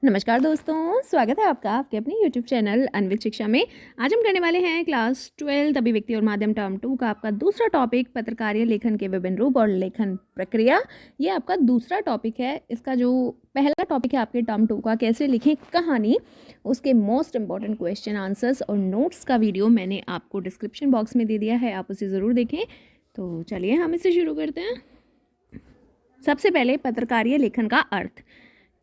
नमस्कार दोस्तों, स्वागत है आपका आपके अपने YouTube चैनल अन्वित शिक्षा में। आज हम करने वाले हैं क्लास 12 अभिव्यक्ति और माध्यम टर्म 2 का आपका दूसरा टॉपिक पत्रकारीय लेखन के विभिन्न रूप और लेखन प्रक्रिया। ये आपका दूसरा टॉपिक है। इसका जो पहला टॉपिक है आपके टर्म 2 का कैसे लिखें कहानी, उसके मोस्ट इंपॉर्टेंट क्वेश्चन आंसर्स और नोट्स का वीडियो मैंने आपको डिस्क्रिप्शन बॉक्स में दे दिया है, आप उसे ज़रूर देखें। तो चलिए हम इसे शुरू करते हैं। सबसे पहले पत्रकारीय लेखन का अर्थ।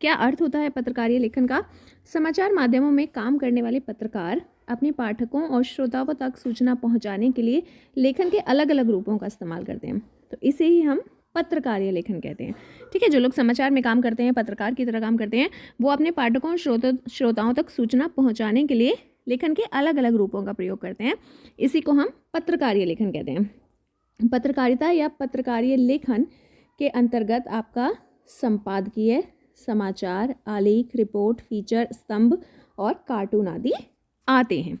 क्या अर्थ होता है पत्रकारीय लेखन का? समाचार माध्यमों में काम करने वाले पत्रकार अपने पाठकों और श्रोताओं तक सूचना पहुंचाने के लिए लेखन के अलग अलग रूपों का इस्तेमाल करते हैं, तो इसे ही हम पत्रकारीय लेखन कहते हैं। ठीक है, जो लोग समाचार में काम करते हैं, पत्रकार की तरह काम करते हैं, वो अपने पाठकों और श्रोताओं तक सूचना पहुँचाने के लिए लेखन के अलग अलग रूपों का प्रयोग करते हैं। इसी को हम पत्रकारीय लेखन कहते हैं। पत्रकारिता या पत्रकारीय लेखन के अंतर्गत आपका संपादकीय, समाचार, आलेख, रिपोर्ट, फीचर, स्तंभ और कार्टून आदि आते हैं।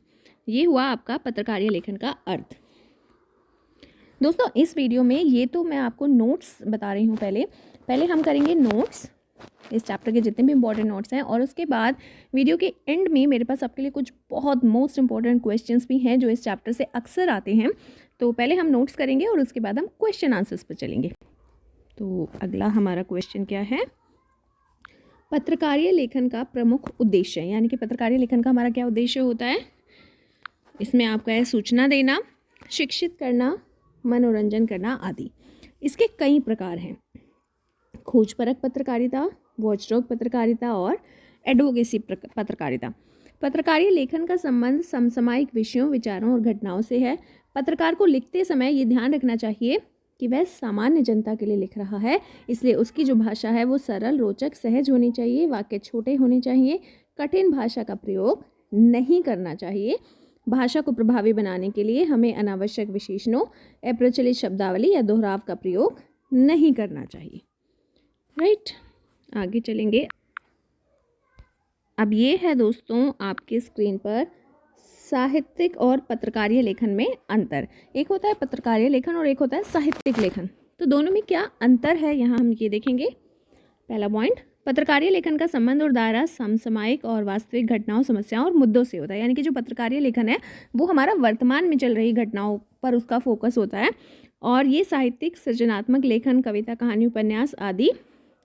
ये हुआ आपका पत्रकारीय लेखन का अर्थ। दोस्तों, इस वीडियो में ये तो मैं आपको नोट्स बता रही हूँ। पहले हम करेंगे नोट्स, इस चैप्टर के जितने भी इंपॉर्टेंट नोट्स हैं, और उसके बाद वीडियो के एंड में मेरे पास आपके लिए कुछ बहुत मोस्ट इंपॉर्टेंट क्वेश्चंस भी हैं जो इस चैप्टर से अक्सर आते हैं। तो पहले हम नोट्स करेंगे और उसके बाद हम क्वेश्चन आंसर्स पर चलेंगे। तो अगला हमारा क्वेश्चन क्या है? पत्रकारीय लेखन का प्रमुख उद्देश्य, यानी कि पत्रकारीय लेखन का हमारा क्या उद्देश्य होता है? इसमें आपका है सूचना देना, शिक्षित करना, मनोरंजन करना आदि। इसके कई प्रकार हैं: खोजपरक पत्रकारिता, वॉचडॉग पत्रकारिता और एडवोकेसी पत्रकारिता। पत्रकारीय लेखन का संबंध समसामयिक विषयों, विचारों और घटनाओं से है। पत्रकार को लिखते समय ये ध्यान रखना चाहिए कि वह सामान्य जनता के लिए लिख रहा है, इसलिए उसकी जो भाषा है वो सरल, रोचक, सहज होनी चाहिए। वाक्य छोटे होने चाहिए। कठिन भाषा का प्रयोग नहीं करना चाहिए। भाषा को प्रभावी बनाने के लिए हमें अनावश्यक विशेषणों, अप्रचलित शब्दावली या दोहराव का प्रयोग नहीं करना चाहिए। राइट, आगे चलेंगे। अब ये है दोस्तों आपके स्क्रीन पर साहित्यिक और पत्रकारीय लेखन में अंतर। एक होता है पत्रकारीय लेखन और एक होता है साहित्यिक लेखन। तो दोनों में क्या अंतर है, यहाँ हम ये देखेंगे। पहला पॉइंट, पत्रकारीय लेखन का संबंध और दायरा समसामयिक और वास्तविक घटनाओं, समस्याओं और मुद्दों से होता है। यानी कि जो पत्रकारीय लेखन है वो हमारा वर्तमान में चल रही घटनाओं पर उसका फोकस होता है। और ये साहित्यिक सृजनात्मक लेखन, कविता, कहानी, उपन्यास आदि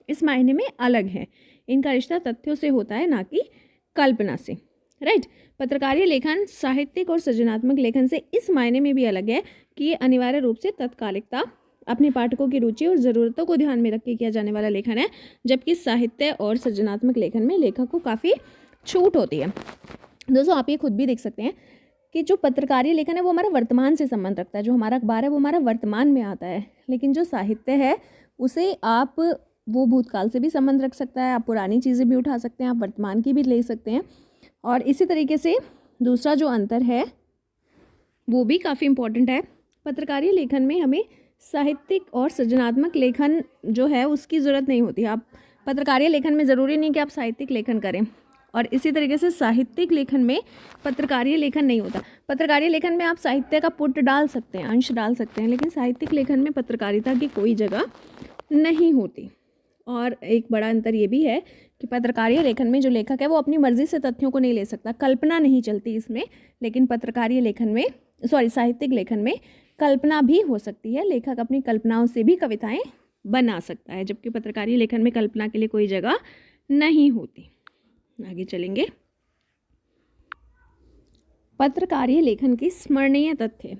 इस मायने में अलग है। इनका रिश्ता तथ्यों से होता है, ना कि कल्पना से। राइट, पत्रकारीय लेखन साहित्यिक और सृजनात्मक लेखन से इस मायने में भी अलग है कि ये अनिवार्य रूप से तत्कालिकता, अपने पाठकों की रुचि और ज़रूरतों को ध्यान में रख के किया जाने वाला लेखन है, जबकि साहित्य और सृजनात्मक लेखन में लेखक को काफ़ी छूट होती है। दोस्तों, आप ये खुद भी देख सकते हैं कि जो पत्रकारीय लेखन है वो हमारा वर्तमान से संबंध रखता है। जो हमारा अखबार है वो हमारा वर्तमान में आता है, लेकिन जो साहित्य है उसे आप वो भूतकाल से भी संबंध रख सकता है, आप पुरानी चीज़ें भी उठा सकते हैं, आप वर्तमान की भी ले सकते हैं। और इसी तरीके से दूसरा जो अंतर है वो भी काफ़ी इम्पोर्टेंट है। पत्रकारीय लेखन में हमें साहित्यिक और सृजनात्मक लेखन जो है उसकी ज़रूरत नहीं होती। आप पत्रकारीय लेखन में ज़रूरी नहीं कि आप साहित्यिक लेखन करें, और इसी तरीके से साहित्यिक लेखन में पत्रकारीय लेखन नहीं होता। पत्रकारीय लेखन में आप साहित्य का पुट डाल सकते हैं, अंश डाल सकते हैं, लेकिन साहित्यिक लेखन में पत्रकारिता की कोई जगह नहीं होती। और एक बड़ा अंतर ये भी है कि पत्रकारीय लेखन में जो लेखक है वो अपनी मर्जी से तथ्यों को नहीं ले सकता, कल्पना नहीं चलती इसमें। लेकिन पत्रकारीय लेखन में, साहित्यिक लेखन में कल्पना भी हो सकती है। लेखक अपनी कल्पनाओं से भी कविताएं बना सकता है, जबकि पत्रकारीय लेखन में कल्पना के लिए कोई जगह नहीं होती। आगे चलेंगे। पत्रकारीय लेखन की स्मरणीय तथ्य,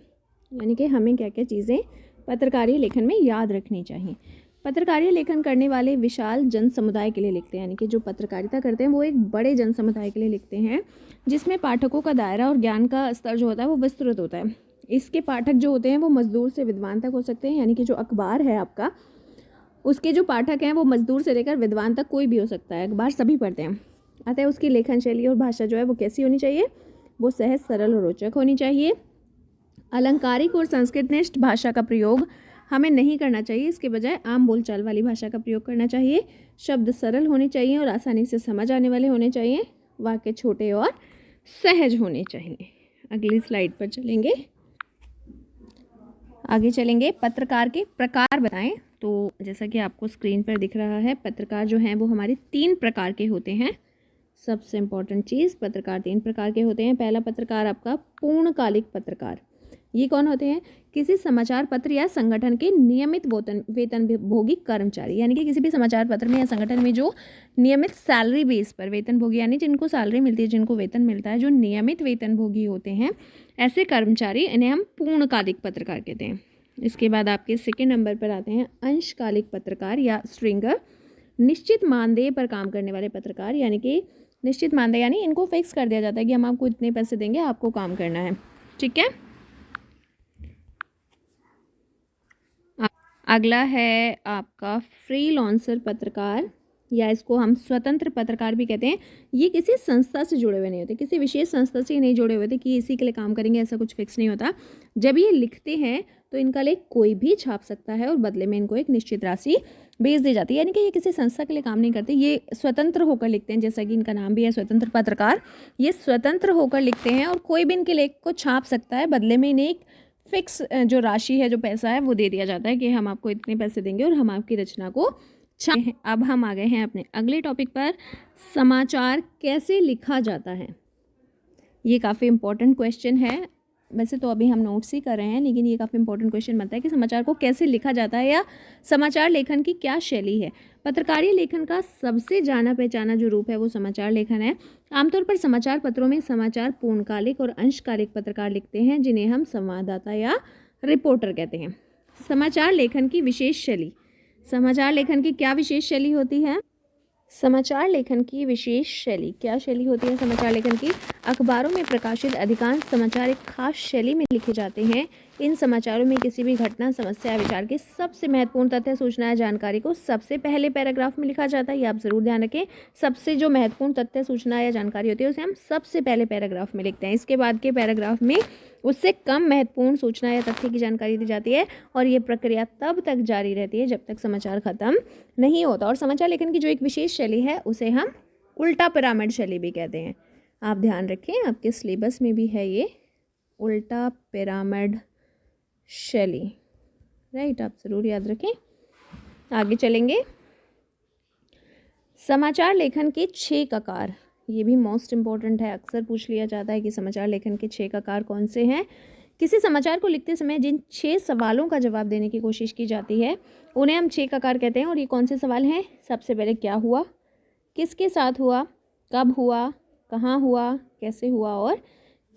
यानी कि हमें क्या क्या चीज़ें पत्रकारीय लेखन में याद रखनी चाहिए। पत्रकारीय लेखन करने वाले विशाल जन समुदाय के लिए लिखते हैं, यानी कि जो पत्रकारिता करते हैं वो एक बड़े जन समुदाय के लिए लिखते हैं, जिसमें पाठकों का दायरा और ज्ञान का स्तर जो होता है वो विस्तृत होता है। इसके पाठक जो होते हैं वो मजदूर से विद्वान तक हो सकते हैं, यानी कि जो अखबार है आपका, उसके जो पाठक हैं वो मजदूर से लेकर विद्वान तक कोई भी हो सकता है। अखबार सभी पढ़ते हैं। अतः उसकी लेखन शैली और भाषा जो है वो कैसी होनी चाहिए? वो सहज, सरल और रोचक होनी चाहिए। अलंकारिक और संस्कृतनिष्ठ भाषा का प्रयोग हमें नहीं करना चाहिए, इसके बजाय आम बोलचाल वाली भाषा का प्रयोग करना चाहिए। शब्द सरल होने चाहिए और आसानी से समझ आने वाले होने चाहिए। वाक्य छोटे और सहज होने चाहिए। अगली स्लाइड पर चलेंगे। आगे चलेंगे, पत्रकार के प्रकार बताएं। तो जैसा कि आपको स्क्रीन पर दिख रहा है, पत्रकार जो हैं वो हमारे 3 प्रकार के होते हैं। सबसे इम्पोर्टेंट चीज़, पत्रकार 3 प्रकार के होते हैं। पहला पत्रकार आपका पूर्णकालिक पत्रकार। ये कौन होते हैं? किसी समाचार पत्र या संगठन के नियमित वेतनभोगी कर्मचारी, यानी कि किसी भी समाचार पत्र में या संगठन में जो नियमित सैलरी बेस पर वेतनभोगी, यानी जिनको सैलरी मिलती है, जिनको वेतन मिलता है, जो नियमित वेतनभोगी होते हैं, ऐसे कर्मचारी, इन्हें हम पूर्णकालिक पत्रकार कहते हैं। इसके बाद आपके सेकेंड नंबर पर आते हैं अंशकालिक पत्रकार या स्ट्रिंगर। निश्चित मानदेय पर काम करने वाले पत्रकार, यानी कि निश्चित मानदेय यानी इनको फिक्स कर दिया जाता है कि हम आपको इतने पैसे देंगे, आपको काम करना है, ठीक है। अगला है आपका फ्रीलांसर पत्रकार, या इसको हम स्वतंत्र पत्रकार भी कहते हैं। ये किसी संस्था से जुड़े हुए नहीं होते, किसी विशेष संस्था से नहीं जुड़े हुए थे कि इसी के लिए काम करेंगे, ऐसा कुछ फिक्स नहीं होता। जब ये लिखते हैं तो इनका लेख कोई भी छाप सकता है और बदले में इनको एक निश्चित राशि भेज दी जाती है, यानी कि ये किसी संस्था के लिए काम नहीं करते, ये स्वतंत्र होकर लिखते हैं। जैसा कि इनका नाम भी है स्वतंत्र पत्रकार, ये स्वतंत्र होकर लिखते हैं और कोई भी इनके लेख को छाप सकता है, बदले में इन्हें एक फिक्स जो राशि है, जो पैसा है, वो दे दिया जाता है कि हम आपको इतने पैसे देंगे और हम आपकी रचना को छाप। अब हम आ गए हैं अपने अगले टॉपिक पर, समाचार कैसे लिखा जाता है। ये काफ़ी इंपॉर्टेंट क्वेश्चन है। वैसे तो अभी हम नोट्स ही कर रहे हैं, लेकिन ये काफ़ी इंपॉर्टेंट क्वेश्चन बनता है कि समाचार को कैसे लिखा जाता है या समाचार लेखन की क्या शैली है। पत्रकारीय लेखन का सबसे जाना पहचाना जो रूप है वो समाचार लेखन है। आमतौर पर समाचार पत्रों में समाचार पूर्णकालिक और अंशकालिक पत्रकार लिखते हैं, जिन्हें हम संवाददाता या रिपोर्टर कहते हैं। समाचार लेखन की विशेष शैली, समाचार लेखन की क्या विशेष शैली होती है? समाचार लेखन की विशेष शैली, क्या शैली होती है समाचार लेखन की? अखबारों में प्रकाशित अधिकांश समाचार एक खास शैली में लिखे जाते हैं। इन समाचारों में किसी भी घटना, समस्या या विचार के सबसे महत्वपूर्ण तथ्य, सूचना या जानकारी को सबसे पहले पैराग्राफ में लिखा जाता है। ये आप ज़रूर ध्यान रखें, सबसे जो महत्वपूर्ण तथ्य, सूचना या जानकारी होती है उसे हम सबसे पहले पैराग्राफ में लिखते हैं। इसके बाद के पैराग्राफ में उससे कम महत्वपूर्ण सूचना या तथ्य की जानकारी दी जाती है, और ये प्रक्रिया तब तक जारी रहती है जब तक समाचार खत्म नहीं होता। और समाचार लेखन की जो एक विशेष शैली है उसे हम उल्टा पिरामिड शैली भी कहते हैं। आप ध्यान रखें, आपके सिलेबस में भी है ये उल्टा पिरामिड शैली, राइट, आप ज़रूर याद रखें। आगे चलेंगे, समाचार लेखन के 6 ककार, ये भी मोस्ट इम्पॉर्टेंट है। अक्सर पूछ लिया जाता है कि समाचार लेखन के 6 ककार कौन से हैं। किसी समाचार को लिखते समय जिन 6 सवालों का जवाब देने की कोशिश की जाती है उन्हें हम 6 ककार कहते हैं। और ये कौन से सवाल हैं? सबसे पहले क्या हुआ, किसके साथ हुआ, कब हुआ, कहाँ हुआ, कैसे हुआ और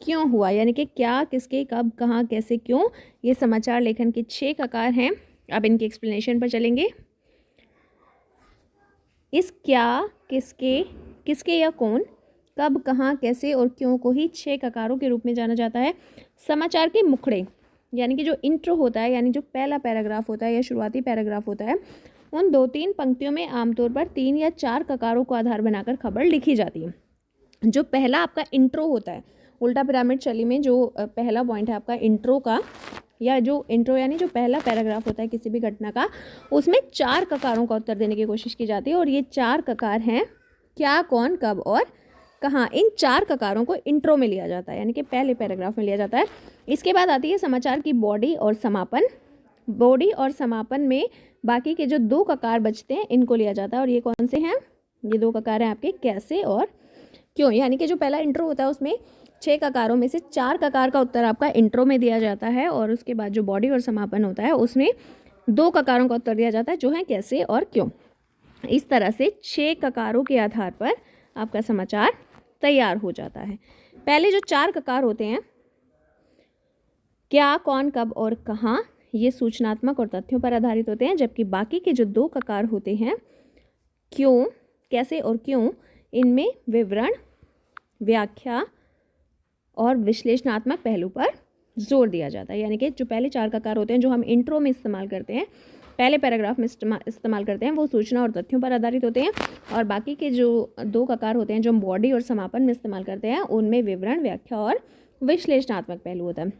क्यों हुआ, यानी कि क्या, किसके, कब, कहाँ, कैसे, क्यों, ये समाचार लेखन के 6 ककार हैं। अब इनकी एक्सप्लेनेशन पर चलेंगे। इस क्या, किसके, किसके या कौन, कब, कहाँ, कैसे और क्यों को ही 6 ककारों के रूप में जाना जाता है। समाचार के मुखड़े, यानी कि जो इंट्रो होता है, यानी जो पहला पैराग्राफ होता है या शुरुआती पैराग्राफ होता है, उन 2-3 पंक्तियों में आमतौर पर 3 या 4 ककारों को आधार बनाकर खबर लिखी जाती है। जो पहला आपका इंट्रो होता है, उल्टा पिरामिड शैली में जो पहला पॉइंट है आपका इंट्रो का, या जो इंट्रो यानी जो पहला पैराग्राफ होता है किसी भी घटना का, उसमें 4 ककारों का उत्तर देने की कोशिश की जाती है। और ये 4 ककार हैं क्या, कौन, कब और कहाँ। इन 4 ककारों को इंट्रो में लिया जाता है, यानी कि पहले पैराग्राफ में लिया जाता है। इसके बाद आती है समाचार की बॉडी और समापन। बॉडी और समापन में बाकी के जो 2 ककार बचते हैं इनको लिया जाता है। और ये कौन से हैं? ये 2 ककार हैं आपके कैसे और क्यों, यानी कि जो पहला इंट्रो होता है उसमें 6 ककारों में से 4 ककार का उत्तर आपका इंट्रो में दिया जाता है, और उसके बाद जो बॉडी और समापन होता है उसमें 2 ककारों का उत्तर दिया जाता है, जो है कैसे और क्यों। इस तरह से 6 ककारों के आधार पर आपका समाचार तैयार हो जाता है। पहले जो 4 ककार होते हैं, क्या, कौन, कब और कहाँ, ये सूचनात्मक और तथ्यों पर आधारित होते हैं, जबकि बाकी के जो 2 ककार होते हैं, क्यों, कैसे और क्यों, इनमें विवरण, व्याख्या और विश्लेषणात्मक पहलू पर जोर दिया जाता है। यानी कि जो पहले 4 ककार होते हैं जो हम इंट्रो में इस्तेमाल करते हैं, पहले पैराग्राफ में इस्तेमाल करते हैं, वो सूचना और तथ्यों पर आधारित होते हैं, और बाकी के जो 2 ककार होते हैं जो हम बॉडी और समापन में इस्तेमाल करते हैं उनमें विवरण, व्याख्या और विश्लेषणात्मक पहलू होता है।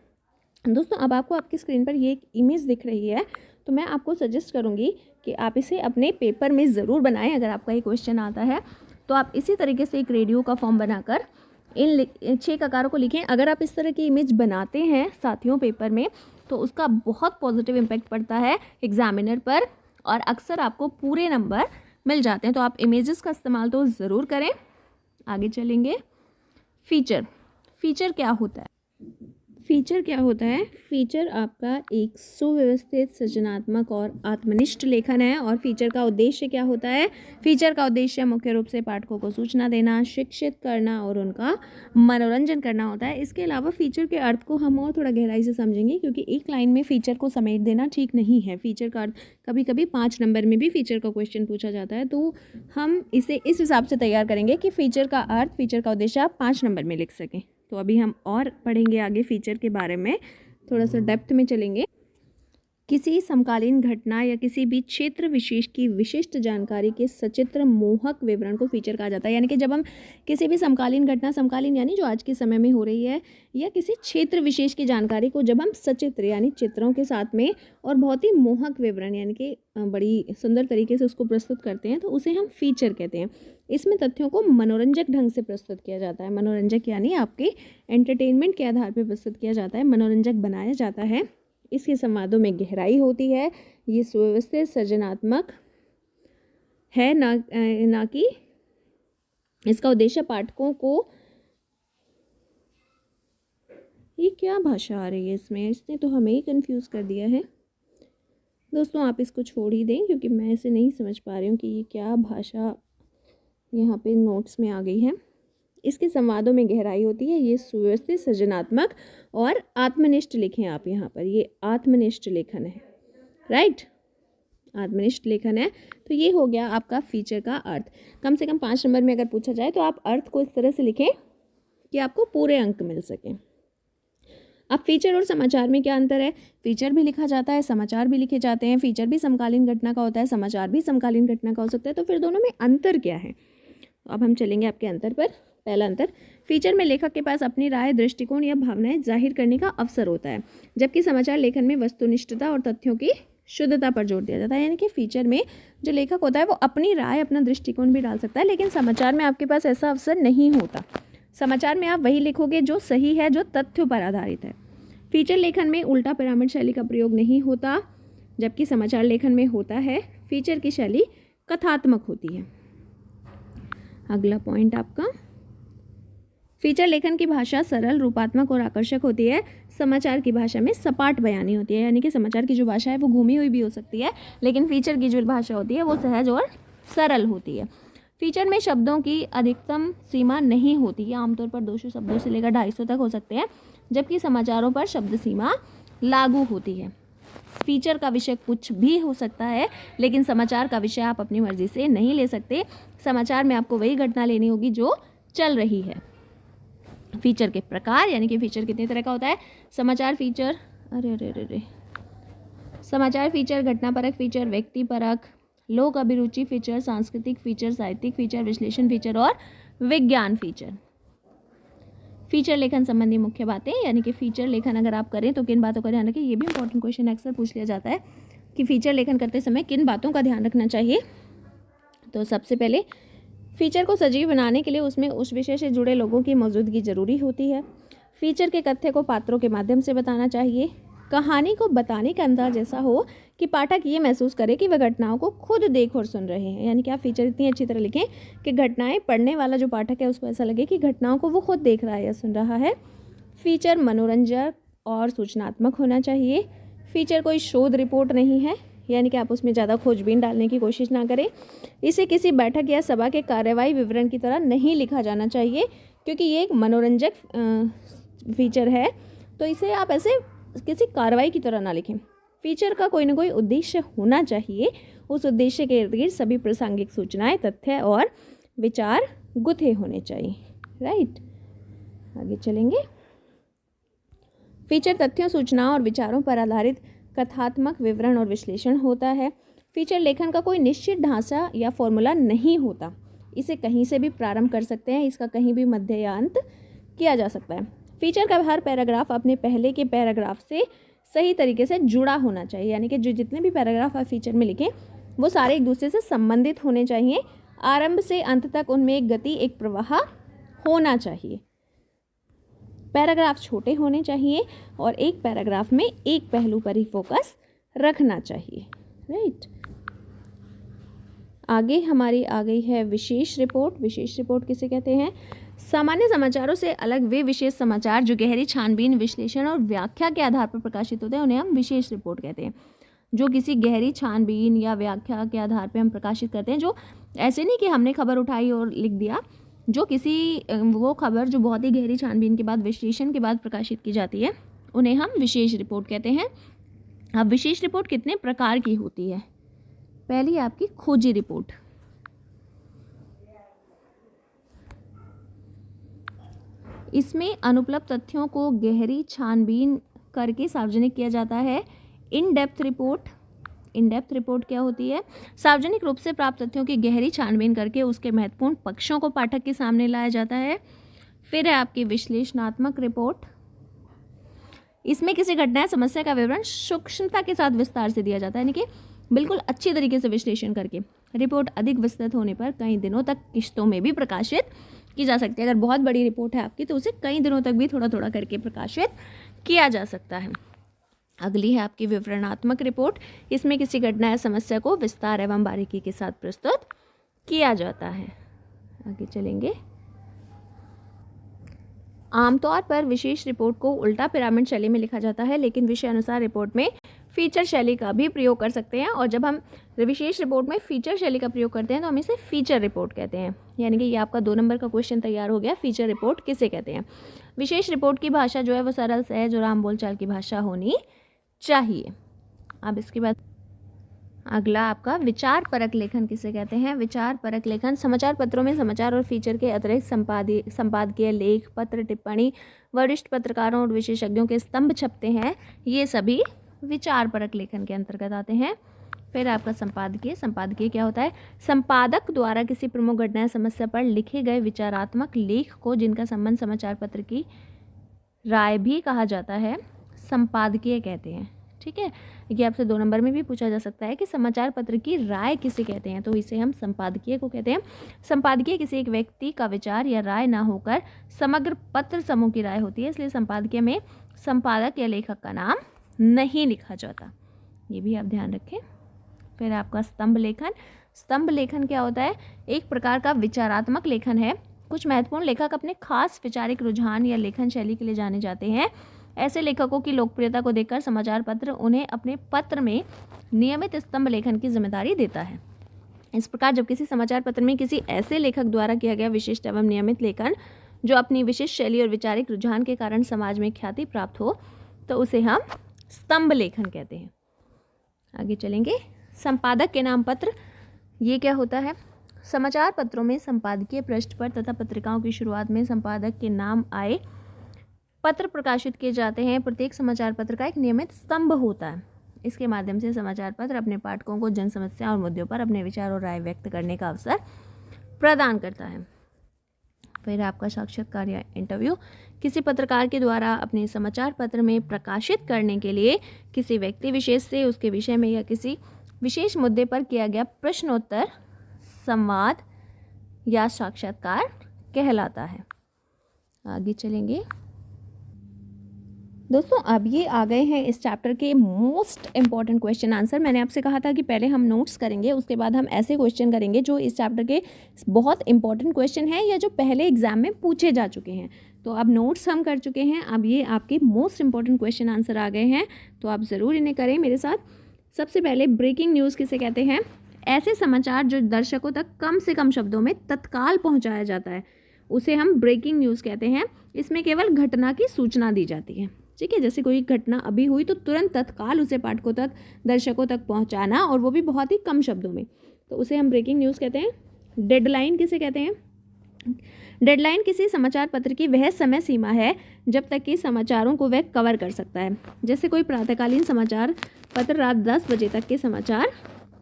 दोस्तों, अब आपको आपकी स्क्रीन पर ये एक इमेज दिख रही है, तो मैं आपको सजेस्ट करूँगी कि आप इसे अपने पेपर में ज़रूर बनाएं। अगर आपका ये क्वेश्चन आता है तो आप इसी तरीके से एक रेडियो का फॉर्म बनाकर इन 6 ककारों को लिखें। अगर आप इस तरह की इमेज बनाते हैं साथियों पेपर में, तो उसका बहुत पॉजिटिव इम्पैक्ट पड़ता है एग्जामिनर पर, और अक्सर आपको पूरे नंबर मिल जाते हैं। तो आप इमेजेस का इस्तेमाल तो ज़रूर करें। आगे चलेंगे। फीचर, फीचर क्या होता है? फीचर क्या होता है? फीचर आपका एक सुव्यवस्थित, सृजनात्मक और आत्मनिष्ठ लेखन है। और फीचर का उद्देश्य क्या होता है? फीचर का उद्देश्य मुख्य रूप से पाठकों को सूचना देना, शिक्षित करना और उनका मनोरंजन करना होता है। इसके अलावा फीचर के अर्थ को हम और थोड़ा गहराई से समझेंगे, क्योंकि एक लाइन में फीचर को समेट देना ठीक नहीं है। फीचर का अर्थ कभी कभी 5 नंबर में भी फीचर का क्वेश्चन पूछा जाता है, तो हम इसे इस हिसाब से तैयार करेंगे कि फीचर का अर्थ, फीचर का उद्देश्य आप 5 नंबर में लिख सकें। तो अभी हम और पढ़ेंगे आगे फीचर के बारे में, थोड़ा सा डेप्थ में चलेंगे। किसी समकालीन घटना या किसी भी क्षेत्र विशेष की विशिष्ट जानकारी के सचित्र मोहक विवरण को फीचर कहा जाता है। यानी कि जब हम किसी भी समकालीन घटना, समकालीन यानी जो आज के समय में हो रही है, या किसी क्षेत्र विशेष की जानकारी को जब हम सचित्र यानी चित्रों के साथ में और बहुत ही मोहक विवरण यानी कि बड़ी सुंदर तरीके से उसको प्रस्तुत करते हैं, तो उसे हम फीचर कहते हैं। इसमें तथ्यों को मनोरंजक ढंग से प्रस्तुत किया जाता है। मनोरंजक यानी आपके एंटरटेनमेंट के आधार पर प्रस्तुत किया जाता है, मनोरंजक बनाया जाता है। इसके संवादों में गहराई होती है। ये सुव्यवस्थित, सृजनात्मक है, ना कि इसका उद्देश्य पाठकों को, ये क्या भाषा आ रही है इसमें, इसने तो हमें ही कंफ्यूज कर दिया है। दोस्तों आप इसको छोड़ ही दें, क्योंकि मैं इसे नहीं समझ पा रही हूँ कि ये क्या भाषा यहाँ पे नोट्स में आ गई है। इसके संवादों में गहराई होती है। ये सुव्यवस्थित, सृजनात्मक और आत्मनिष्ठ लिखें आप यहाँ पर, ये आत्मनिष्ठ लेखन है, राइट, आत्मनिष्ठ लेखन है। तो ये हो गया आपका फीचर का अर्थ। कम से कम 5 नंबर में अगर पूछा जाए तो आप अर्थ को इस तरह से लिखें कि आपको पूरे अंक मिल सकें। अब फीचर और समाचार में क्या अंतर है? फीचर भी लिखा जाता है, समाचार भी लिखे जाते हैं। फीचर भी समकालीन घटना का होता है, समाचार भी समकालीन घटना का हो सकता है। तो फिर दोनों में अंतर क्या है? अब हम चलेंगे आपके अंतर पर। पहला अंतर, फीचर में लेखक के पास अपनी राय, दृष्टिकोण या भावनाएं जाहिर करने का अवसर होता है, जबकि समाचार लेखन में वस्तुनिष्ठता और तथ्यों की शुद्धता पर जोर दिया जाता है। यानी कि फीचर में जो लेखक होता है वो अपनी राय, अपना दृष्टिकोण भी डाल सकता है, लेकिन समाचार में आपके पास ऐसा अवसर नहीं होता। समाचार में आप वही लिखोगे जो सही है, जो तथ्यों पर आधारित है। फीचर लेखन में उल्टा पिरामिड शैली का प्रयोग नहीं होता, जबकि समाचार लेखन में होता है। फीचर की शैली कथात्मक होती है। अगला पॉइंट आपका, फीचर लेखन की भाषा सरल, रूपात्मक और आकर्षक होती है। समाचार की भाषा में सपाट बयानी होती है। यानी कि समाचार की जो भाषा है वो घूमी हुई भी हो सकती है, लेकिन फीचर की जो भाषा होती है वो सहज और सरल होती है। फीचर में शब्दों की अधिकतम सीमा नहीं होती है, आमतौर पर 200 शब्दों से लेकर 250 तक हो सकते हैं, जबकि समाचारों पर शब्द सीमा लागू होती है। फीचर का विषय कुछ भी हो सकता है, लेकिन समाचार का विषय आप अपनी मर्जी से नहीं ले सकते। समाचार में आपको वही घटना लेनी होगी जो चल रही है। फीचर के प्रकार, यानी कि फीचर कितने तरह का होता है? समाचार फीचर, समाचार फीचर, घटनापरक फीचर, व्यक्तिपरक, लोक अभिरुचि फीचर, सांस्कृतिक फीचर, साहित्यिक फीचर, विश्लेषण फीचर और विज्ञान फीचर। फीचर लेखन संबंधी मुख्य बातें, यानी कि फीचर लेखन अगर आप करें तो किन बातों का ध्यान रखें। ये भी इंपॉर्टेंट क्वेश्चन अक्सर पूछ लिया जाता है कि फीचर लेखन करते समय किन बातों का ध्यान रखना चाहिए। तो सबसे पहले, फीचर को सजीव बनाने के लिए उसमें उस विषय से जुड़े लोगों की मौजूदगी जरूरी होती है। फीचर के कथ्य को पात्रों के माध्यम से बताना चाहिए। कहानी को बताने का अंदाज ऐसा हो कि पाठक ये महसूस करे कि वह घटनाओं को खुद देख और सुन रहे हैं। यानी कि आप फीचर इतनी अच्छी तरह लिखें कि घटनाएं पढ़ने वाला जो पाठक है उसको ऐसा लगे कि घटनाओं को वो खुद देख रहा है या सुन रहा है। फीचर मनोरंजक और सूचनात्मक होना चाहिए। फीचर कोई शोध रिपोर्ट नहीं है, यानी कि आप उसमें ज़्यादा खोजबीन डालने की कोशिश ना करें। इसे किसी बैठक या सभा के कार्यवाही विवरण की तरह नहीं लिखा जाना चाहिए, क्योंकि ये एक मनोरंजक फीचर है, तो इसे आप ऐसे किसी कार्रवाई की तरह ना लिखें। फीचर का कोई ना कोई उद्देश्य होना चाहिए। उस उद्देश्य के इर्द गिर्द सभी प्रासंगिक सूचनाएं, तथ्य और विचार गुथे होने चाहिए, राइट। आगे चलेंगे। फीचर तथ्यों, सूचनाओं और विचारों पर आधारित कथात्मक विवरण और विश्लेषण होता है। फीचर लेखन का कोई निश्चित ढांचा या फॉर्मूला नहीं होता। इसे कहीं से भी प्रारंभ कर सकते हैं, इसका कहीं भी मध्य या अंत किया जा सकता है। फीचर का हर पैराग्राफ अपने पहले के पैराग्राफ से सही तरीके से जुड़ा होना चाहिए, यानी कि जो जितने भी पैराग्राफ आप फीचर में लिखें वो सारे एक दूसरे से संबंधित होने चाहिए। आरंभ से अंत तक उनमें एक गति, एक प्रवाह होना चाहिए। पैराग्राफ छोटे होने चाहिए और एक पैराग्राफ में एक पहलू पर ही फोकस रखना चाहिए, राइट। आगे हमारी आ गई है विशेष रिपोर्ट। विशेष रिपोर्ट किसे कहते हैं? सामान्य समाचारों से अलग वे विशेष समाचार जो गहरी छानबीन, विश्लेषण और व्याख्या के आधार पर प्रकाशित होते हैं, उन्हें हम विशेष रिपोर्ट कहते हैं। जो किसी गहरी छानबीन या व्याख्या के आधार पर हम प्रकाशित करते हैं, जो ऐसे नहीं कि हमने खबर उठाई और लिख दिया, जो किसी वो खबर जो बहुत ही गहरी छानबीन के बाद, विश्लेषण के बाद प्रकाशित की जाती है, उन्हें हम विशेष रिपोर्ट कहते हैं। अब विशेष रिपोर्ट कितने प्रकार की होती है? पहली आपकी खोजी रिपोर्ट। इसमें अनुपलब्ध तथ्यों को गहरी छानबीन करके सार्वजनिक किया जाता है। In depth report. In depth report क्या होती है? सार्वजनिक रूप से प्राप्त तथ्यों की गहरी छानबीन करके उसके महत्वपूर्ण पक्षों को पाठक के सामने लाया जाता है। फिर है आपकी विश्लेषणात्मक रिपोर्ट। इसमें किसी घटना या समस्या का विवरण सूक्ष्मता के साथ विस्तार से दिया जाता है, यानी कि बिल्कुल अच्छी तरीके से विश्लेषण करके। रिपोर्ट अधिक विस्तृत होने पर कई दिनों तक किश्तों में भी प्रकाशित की जा सकती है। अगर बहुत बड़ी रिपोर्ट है आपकी तो उसे कई दिनों तक भी थोड़ा थोड़ा करके प्रकाशित किया जा सकता है। अगली है आपकी विवरणात्मक रिपोर्ट। इसमें किसी घटना या समस्या को विस्तार एवं बारीकी के साथ प्रस्तुत किया जाता है। आगे चलेंगे। आमतौर पर विशेष रिपोर्ट को उल्टा पिरामिड शैली में लिखा जाता है, लेकिन विषय अनुसार रिपोर्ट में फीचर शैली का भी प्रयोग कर सकते हैं। और जब हम विशेष रिपोर्ट में फीचर शैली का प्रयोग करते हैं तो हम इसे फीचर रिपोर्ट कहते हैं। यानी कि ये आपका 2 नंबर का क्वेश्चन तैयार हो गया। फीचर रिपोर्ट किसे कहते हैं? विशेष रिपोर्ट की भाषा जो है वो सरल, सहज और आम बोलचाल की भाषा होनी चाहिए। अब इसके बाद अगला आपका विचार परक लेखन किसे कहते हैं? विचार परक लेखन समाचार पत्रों में समाचार और फीचर के अतिरिक्त संपादकीय लेख, पत्र, टिप्पणी, वरिष्ठ पत्रकारों और विशेषज्ञों के स्तंभ छपते हैं। ये सभी विचार परक लेखन के अंतर्गत आते हैं। फिर आपका संपादकीय। संपादकीय क्या होता है? संपादक द्वारा किसी प्रमुख घटना या समस्या पर लिखे गए विचारात्मक लेख को, जिनका संबंध समाचार पत्र की राय भी कहा जाता है, संपादकीय कहते हैं। ठीक है, ये आपसे 2 नंबर में भी पूछा जा सकता है कि समाचार पत्र की राय किसे कहते हैं, तो इसे हम संपादकीय को कहते हैं। संपादकीय किसी एक व्यक्ति का विचार या राय ना होकर समग्र पत्र समूह की राय होती है, इसलिए संपादकीय में संपादक या लेखक का नाम नहीं लिखा जाता। ये भी आप ध्यान रखें। फिर आपका स्तंभ लेखन। स्तंभ लेखन क्या होता है? एक प्रकार का विचारात्मक लेखन है। कुछ महत्वपूर्ण लेखक अपने खास वैचारिक रुझान या लेखन शैली के लिए जाने जाते हैं। ऐसे लेखकों की लोकप्रियता को देखकर समाचार पत्र उन्हें अपने पत्र में नियमित स्तंभ लेखन की जिम्मेदारी देता है। इस प्रकार जब किसी समाचार पत्र में किसी ऐसे लेखक द्वारा किया गया विशिष्ट एवं नियमित लेखन जो अपनी विशिष्ट शैली और वैचारिक रुझान के कारण समाज में ख्याति प्राप्त हो, तो उसे हम स्तंभ लेखन कहते हैं। आगे चलेंगे। संपादक के नाम पत्र। ये क्या होता है? समाचार पत्रों में संपादकीय पृष्ठ पर तथा पत्रिकाओं की शुरुआत में संपादक के नाम आए पत्र प्रकाशित किए जाते हैं। प्रत्येक समाचार पत्र का एक नियमित स्तंभ होता है। इसके माध्यम से समाचार पत्र अपने पाठकों को जन समस्या और मुद्दों पर अपने विचार और राय व्यक्त करने का अवसर प्रदान करता है। फिर आपका साक्षात्कार या इंटरव्यू। किसी पत्रकार के द्वारा अपने समाचार पत्र में प्रकाशित करने के लिए किसी व्यक्ति विशेष से उसके विषय में या किसी विशेष मुद्दे पर किया गया प्रश्नोत्तर संवाद या साक्षात्कार कहलाता है। आगे चलेंगे दोस्तों। अब ये आ गए हैं इस चैप्टर के मोस्ट इम्पॉर्टेंट क्वेश्चन आंसर। मैंने आपसे कहा था कि पहले हम नोट्स करेंगे, उसके बाद हम ऐसे क्वेश्चन करेंगे जो इस चैप्टर के बहुत इंपॉर्टेंट क्वेश्चन हैं या जो पहले एग्जाम में पूछे जा चुके हैं। तो अब नोट्स हम कर चुके हैं, अब ये आपके मोस्ट इम्पॉर्टेंट क्वेश्चन आंसर आ गए हैं, तो आप ज़रूर इन्हें करें मेरे साथ। सबसे पहले ब्रेकिंग न्यूज़ किसे कहते हैं? ऐसे समाचार जो दर्शकों तक कम से कम शब्दों में तत्काल पहुँचाया जाता है, उसे हम ब्रेकिंग न्यूज़ कहते हैं। इसमें केवल घटना की सूचना दी जाती है। ठीक है, जैसे कोई घटना अभी हुई तो तुरंत तत्काल उसे पाठकों तक, दर्शकों तक पहुंचाना, और वो भी बहुत ही कम शब्दों में, तो उसे हम ब्रेकिंग न्यूज़ कहते हैं। डेडलाइन किसे कहते हैं? डेडलाइन किसी समाचार पत्र की वह समय सीमा है जब तक कि समाचारों को वह कवर कर सकता है। जैसे कोई प्रातःकालीन समाचार पत्र रात 10 बजे तक के समाचार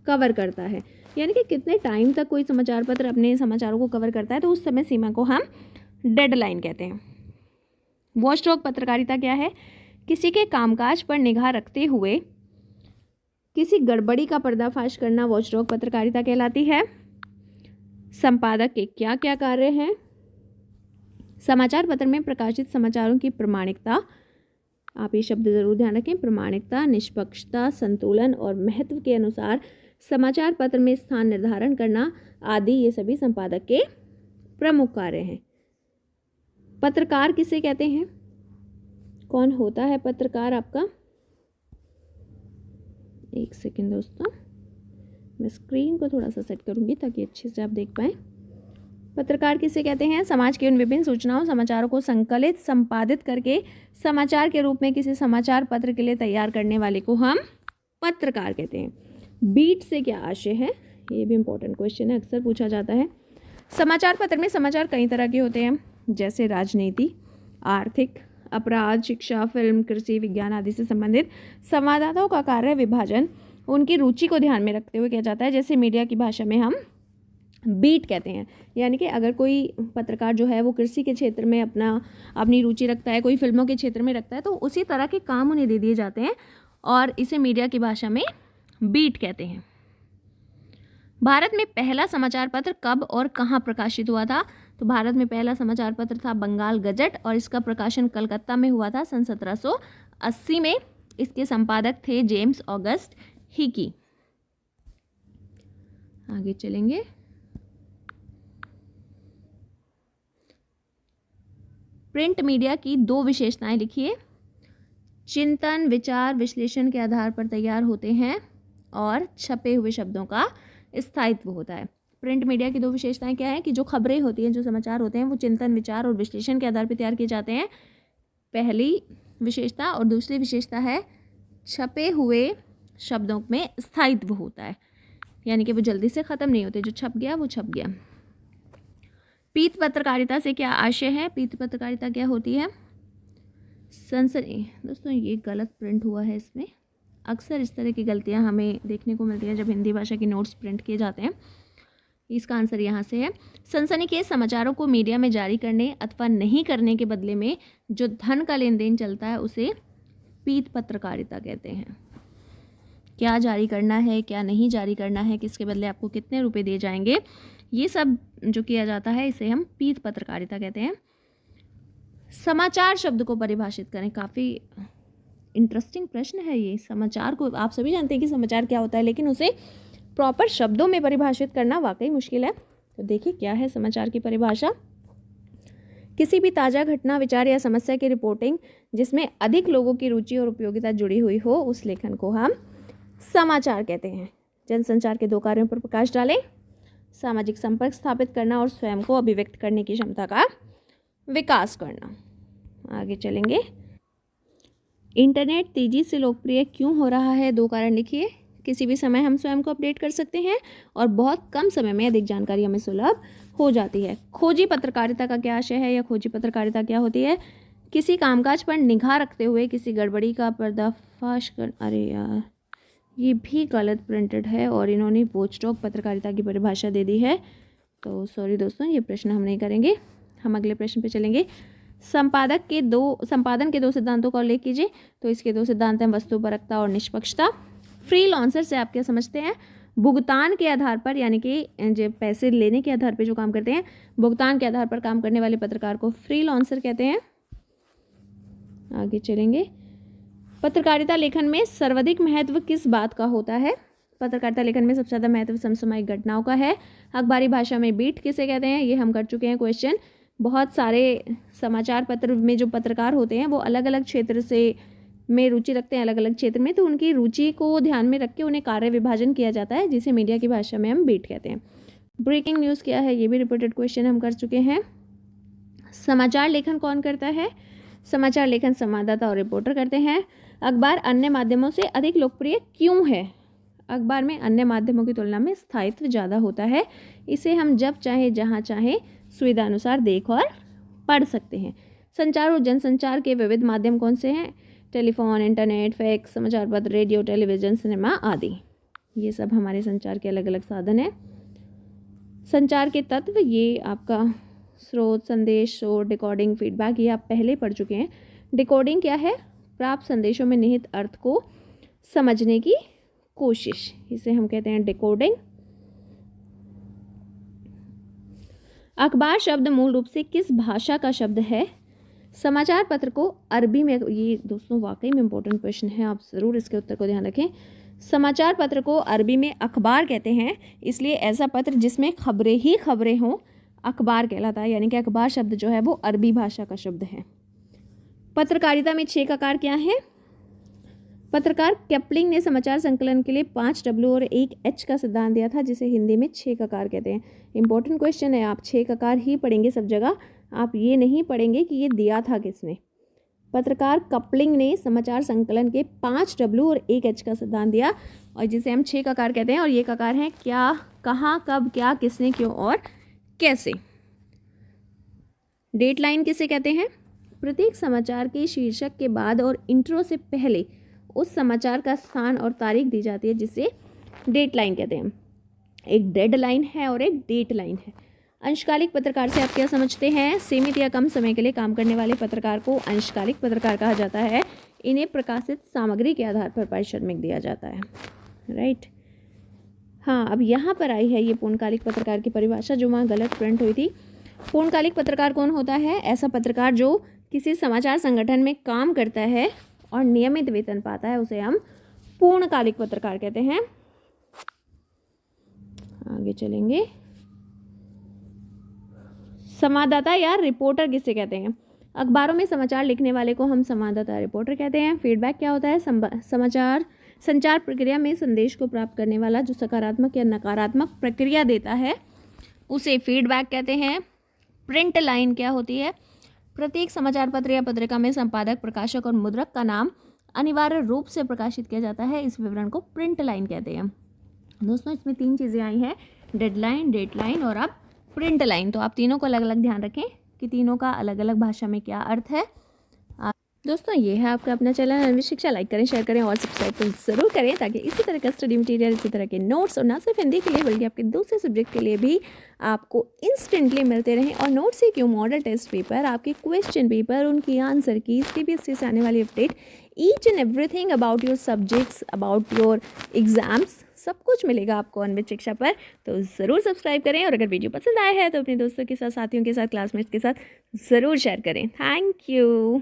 कवर करता है, यानी कि कितने टाइम तक कोई समाचार पत्र अपने समाचारों को कवर करता है, तो उस समय सीमा को हम डेडलाइन कहते हैं। वॉचडॉग पत्रकारिता क्या है? किसी के कामकाज पर निगाह रखते हुए किसी गड़बड़ी का पर्दाफाश करना वॉचडॉग पत्रकारिता कहलाती है। संपादक के क्या क्या कार्य हैं? समाचार पत्र में प्रकाशित समाचारों की प्रामाणिकता, आप ये शब्द जरूर ध्यान रखें, प्रामाणिकता, निष्पक्षता, संतुलन और महत्व के अनुसार समाचार पत्र में स्थान निर्धारण करना आदि ये सभी संपादक के प्रमुख कार्य हैं। पत्रकार किसे कहते हैं? कौन होता है पत्रकार आपका? एक सेकेंड दोस्तों, मैं स्क्रीन को थोड़ा सा सेट करूंगी ताकि अच्छे से आप देख पाएं। पत्रकार किसे कहते हैं? समाज की उन विभिन्न सूचनाओं समाचारों को संकलित संपादित करके समाचार के रूप में किसी समाचार पत्र के लिए तैयार करने वाले को हम पत्रकार कहते हैं। बीट से क्या आशय है? ये भी इंपॉर्टेंट क्वेश्चन है, अक्सर पूछा जाता है। समाचार पत्र में समाचार कई तरह के होते हैं, जैसे राजनीति, आर्थिक, अपराध, शिक्षा, फिल्म, कृषि, विज्ञान आदि से संबंधित। संवाददाताओं का कार्य विभाजन उनकी रुचि को ध्यान में रखते हुए किया जाता है, जैसे मीडिया की भाषा में हम बीट कहते हैं। यानी कि अगर कोई पत्रकार जो है वो कृषि के क्षेत्र में अपनी रुचि रखता है, कोई फिल्मों के क्षेत्र में रखता है, तो उसी तरह के काम उन्हें दे दिए जाते हैं और इसे मीडिया की भाषा में बीट कहते हैं। भारत में पहला समाचार पत्र कब और कहाँ प्रकाशित हुआ था? तो भारत में पहला समाचार पत्र था बंगाल गजट और इसका प्रकाशन कलकत्ता में हुआ था सन 1780 में। इसके संपादक थे जेम्स ऑगस्ट हिकी। आगे चलेंगे। प्रिंट मीडिया की दो विशेषताएं लिखिए। चिंतन, विचार, विश्लेषण के आधार पर तैयार होते हैं और छपे हुए शब्दों का स्थायित्व होता है। प्रिंट मीडिया की दो विशेषताएं क्या है कि जो खबरें होती हैं, जो समाचार होते हैं, वो चिंतन, विचार और विश्लेषण के आधार पर तैयार किए जाते हैं, पहली विशेषता। और दूसरी विशेषता है छपे हुए शब्दों में स्थायित्व होता है, यानी कि वो जल्दी से ख़त्म नहीं होते, जो छप गया वो छप गया। पीत पत्रकारिता से क्या आशय है? पीत पत्रकारिता क्या होती है? सनसनी। दोस्तों ये गलत प्रिंट हुआ है, इसमें अक्सर इस तरह की गलतियां हमें देखने को मिलती हैं जब हिंदी भाषा की नोट्स प्रिंट किए जाते हैं। इसका आंसर यहाँ से है। सनसनीखेज समाचारों को मीडिया में जारी करने अथवा नहीं करने के बदले में जो धन का लेन देन चलता है उसे पीत पत्रकारिता कहते हैं। क्या जारी करना है, क्या नहीं जारी करना है, किसके बदले आपको कितने रुपए दिए जाएंगे, ये सब जो किया जाता है इसे हम पीत पत्रकारिता कहते हैं। समाचार शब्द को परिभाषित करें। काफ़ी इंटरेस्टिंग प्रश्न है ये। समाचार को आप सभी जानते हैं कि समाचार क्या होता है, लेकिन उसे प्रॉपर शब्दों में परिभाषित करना वाकई मुश्किल है। तो देखिए क्या है समाचार की परिभाषा। किसी भी ताज़ा घटना, विचार या समस्या की रिपोर्टिंग जिसमें अधिक लोगों की रुचि और उपयोगिता जुड़ी हुई हो, उस लेखन को हम समाचार कहते हैं। जनसंचार के दो कार्यों पर प्रकाश डालें। सामाजिक संपर्क स्थापित करना और स्वयं को अभिव्यक्त करने की क्षमता का विकास करना। आगे चलेंगे। इंटरनेट तेजी से लोकप्रिय क्यों हो रहा है? दो कारण लिखिए। किसी भी समय हम स्वयं को अपडेट कर सकते हैं और बहुत कम समय में अधिक जानकारी हमें सुलभ हो जाती है। खोजी पत्रकारिता का क्या आशय है या खोजी पत्रकारिता क्या होती है? किसी कामकाज पर निगाह रखते हुए किसी गड़बड़ी का पर्दाफाश कर। अरे यार, ये भी गलत प्रिंटेड है और इन्होंने वॉचडॉग पत्रकारिता की परिभाषा दे दी है, तो सॉरी दोस्तों, ये प्रश्न हम नहीं करेंगे। हम अगले प्रश्न पे चलेंगे। संपादन के दो सिद्धांतों का उल्लेख कीजिए। तो इसके दो सिद्धांत हैं वस्तुपरकता और निष्पक्षता। फ्रीलांसर से आप क्या समझते हैं? भुगतान के आधार पर, यानी कि जो पैसे लेने के आधार पर जो काम करते हैं, भुगतान के आधार पर काम करने वाले पत्रकार को फ्रीलांसर कहते हैं। आगे चलेंगे। पत्रकारिता लेखन में सर्वाधिक महत्व किस बात का होता है? पत्रकारिता लेखन में सबसे ज़्यादा महत्व समसामयिक घटनाओं का है। अखबारी भाषा में बीट किसे कहते हैं? ये हम कर चुके हैं क्वेश्चन। बहुत सारे समाचार पत्र में जो पत्रकार होते हैं वो अलग अलग क्षेत्र से में रुचि रखते हैं, अलग अलग क्षेत्र में, तो उनकी रुचि को ध्यान में रख के उन्हें कार्य विभाजन किया जाता है, जिसे मीडिया की भाषा में हम बीट कहते हैं। ब्रेकिंग न्यूज़ क्या है? ये भी रिपीटेड क्वेश्चन हम कर चुके हैं। समाचार लेखन कौन करता है? समाचार लेखन संवाददाता और रिपोर्टर करते हैं। अखबार अन्य माध्यमों से अधिक लोकप्रिय क्यों है? अखबार में अन्य माध्यमों की तुलना में स्थायित्व ज़्यादा होता है। इसे हम जब चाहे जहाँ चाहे सुविधा अनुसार देख और पढ़ सकते हैं। संचार और जनसंचार के विविध माध्यम कौन से हैं? टेलीफोन, इंटरनेट, फैक्स, समाचार पत्र, रेडियो, टेलीविज़न, सिनेमा आदि। ये सब हमारे संचार के अलग अलग साधन हैं। संचार के तत्व, ये आपका स्रोत, संदेश, शोर, डिकोडिंग, फीडबैक, ये आप पहले पढ़ चुके हैं। डिकोडिंग क्या है? प्राप्त संदेशों में निहित अर्थ को समझने की कोशिश, इसे हम कहते हैं डिकोडिंग। अखबार शब्द मूल रूप से किस भाषा का शब्द है? समाचार पत्र को अरबी में, ये दोस्तों वाकई में इंपॉर्टेंट क्वेश्चन है, आप ज़रूर इसके उत्तर को ध्यान रखें। समाचार पत्र को अरबी में अखबार कहते हैं, इसलिए ऐसा पत्र जिसमें खबरें ही खबरें हों अखबार कहलाता है, यानी कि अखबार शब्द जो है वो अरबी भाषा का शब्द है। पत्रकारिता में 6 ककार क्या है? पत्रकार केपलिंग ने समाचार संकलन के लिए 5 W और 1 H का सिद्धांत दिया था, जिसे हिंदी में 6 ककार कहते हैं। इंपॉर्टेंट क्वेश्चन है, आप 6 ककार ही पढ़ेंगे सब जगह, आप ये नहीं पढ़ेंगे कि ये दिया था किसने। पत्रकार कपलिंग ने समाचार संकलन के 5 W और 1 H का सिद्धांत दिया, और जिसे हम 6 ककार कहते हैं। और ये ककार हैं क्या, कहाँ, कब, क्या, किसने, क्यों और कैसे। डेट लाइन किसे कहते हैं? प्रत्येक समाचार के शीर्षक के बाद और इंट्रो से पहले उस समाचार का स्थान और तारीख दी जाती है, जिसे डेट लाइन कहते हैं। एक डेड लाइन है और एक डेट लाइन है। अंशकालिक पत्रकार से आप क्या समझते हैं? सीमित या कम समय के लिए काम करने वाले पत्रकार को अंशकालिक पत्रकार कहा जाता है। इन्हें प्रकाशित सामग्री के आधार पर पारिश्रमिक दिया जाता है। राइट। हाँ, अब यहाँ पर आई है ये पूर्णकालिक पत्रकार की परिभाषा, जो वहाँ गलत प्रिंट हुई थी। पूर्णकालिक पत्रकार कौन होता है? ऐसा पत्रकार जो किसी समाचार संगठन में काम करता है और नियमित वेतन पाता है, उसे हम पूर्णकालिक पत्रकार कहते हैं। आगे चलेंगे। संवाददाता या रिपोर्टर किसे कहते हैं? अखबारों में समाचार लिखने वाले को हम संवाददाता रिपोर्टर कहते हैं। फीडबैक क्या होता है? समाचार संचार प्रक्रिया में संदेश को प्राप्त करने वाला जो सकारात्मक या नकारात्मक प्रक्रिया देता है, उसे फीडबैक कहते हैं। प्रिंट लाइन क्या होती है? प्रत्येक समाचार पत्र या पत्रिका में संपादक, प्रकाशक और मुद्रक का नाम अनिवार्य रूप से प्रकाशित किया जाता है। इस विवरण को प्रिंट लाइन कहते हैं। दोस्तों, इसमें 3 चीज़ें आई हैं, डेडलाइन, डेट लाइन और अब प्रिंट लाइन। तो आप तीनों को अलग अलग ध्यान रखें कि तीनों का अलग अलग भाषा में क्या अर्थ है। दोस्तों, ये है आपका अपना चैनल अन्वित शिक्षा। लाइक करें, शेयर करें और सब्सक्राइब तो ज़रूर करें, ताकि इसी तरह का स्टडी मटेरियल, इसी तरह के नोट्स, और ना सिर्फ हिंदी के लिए बल्कि आपके दूसरे सब्जेक्ट के लिए भी आपको इंस्टेंटली मिलते रहें। और नोट्स ही क्यों, मॉडल टेस्ट पेपर, आपके क्वेश्चन पेपर, उनकी आंसर की, CBSE से आने वाली update, each and everything about your subjects, about your exams, सब कुछ मिलेगा आपको अन्वित शिक्षा पर। तो ज़रूर सब्सक्राइब करें, और अगर वीडियो पसंद आया है तो अपने दोस्तों के साथ, साथियों के साथ, क्लासमेट्स के साथ ज़रूर शेयर करें। Thank you.